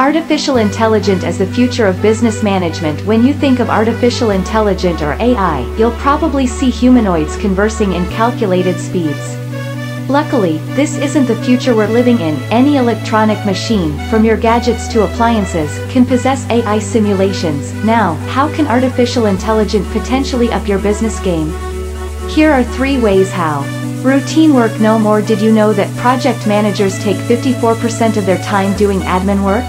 Artificial intelligence as the future of business management. When you think of artificial intelligence or AI, you'll probably see humanoids conversing in calculated speeds. Luckily, this isn't the future we're living in. Any electronic machine, from your gadgets to appliances, can possess AI simulations. Now, how can artificial intelligence potentially up your business game? Here are 3 ways how. Routine work no more. Did you know that project managers take 54% of their time doing admin work?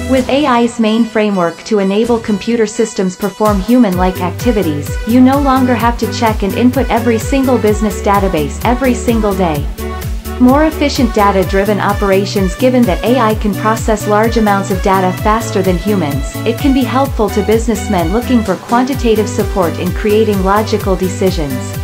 With AI's main framework to enable computer systems perform human-like activities, you no longer have to check and input every single business database every single day. More efficient data-driven operations. Given that AI can process large amounts of data faster than humans, it can be helpful to businessmen looking for quantitative support in creating logical decisions.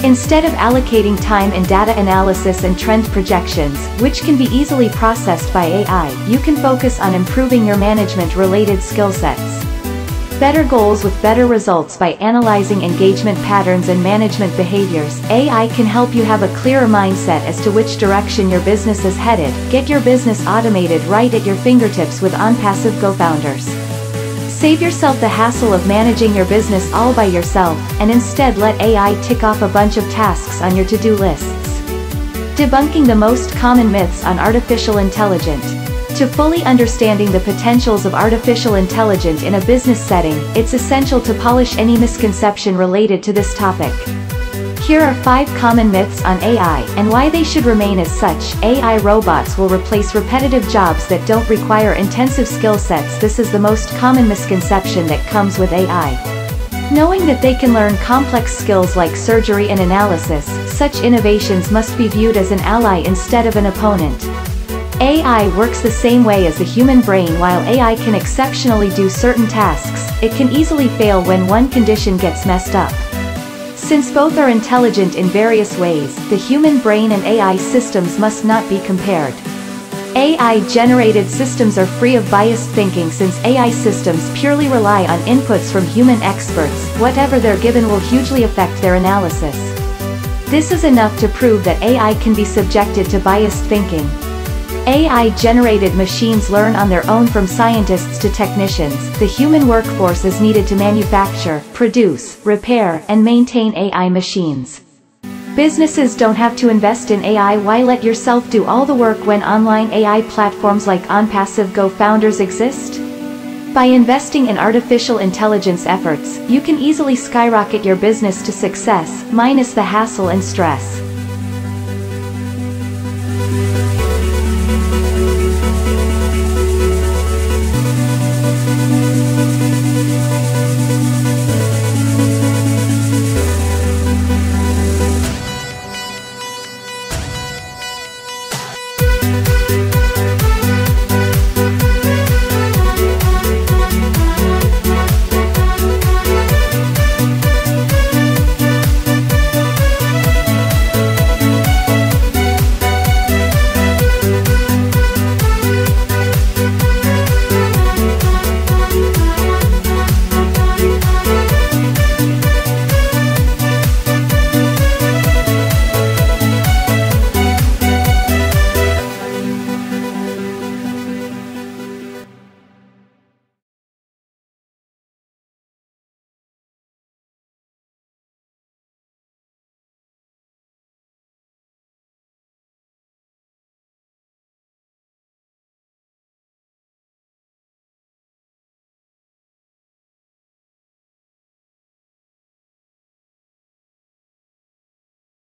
Instead of allocating time in data analysis and trend projections, which can be easily processed by AI, you can focus on improving your management-related skill sets. Better goals with better results. By analyzing engagement patterns and management behaviors, AI can help you have a clearer mindset as to which direction your business is headed. Get your business automated right at your fingertips with Onpassive co-founders. Save yourself the hassle of managing your business all by yourself, and instead let AI tick off a bunch of tasks on your to-do lists. Debunking the most common myths on artificial intelligence. To fully understanding the potentials of artificial intelligence in a business setting, it's essential to polish any misconception related to this topic. Here are 5 common myths on AI, and why they should remain as such. AI robots will replace repetitive jobs that don't require intensive skill sets. This is the most common misconception that comes with AI. Knowing that they can learn complex skills like surgery and analysis, such innovations must be viewed as an ally instead of an opponent. AI works the same way as the human brain. While AI can exceptionally do certain tasks, it can easily fail when one condition gets messed up. Since both are intelligent in various ways, the human brain and AI systems must not be compared. AI-generated systems are free of biased thinking. Since AI systems purely rely on inputs from human experts, whatever they're given will hugely affect their analysis. This is enough to prove that AI can be subjected to biased thinking. AI-generated machines learn on their own. From scientists to technicians, the human workforce is needed to manufacture, produce, repair, and maintain AI machines. Businesses don't have to invest in AI. Why let yourself do all the work when online AI platforms like Onpassive co-founders exist? By investing in artificial intelligence efforts, you can easily skyrocket your business to success, minus the hassle and stress.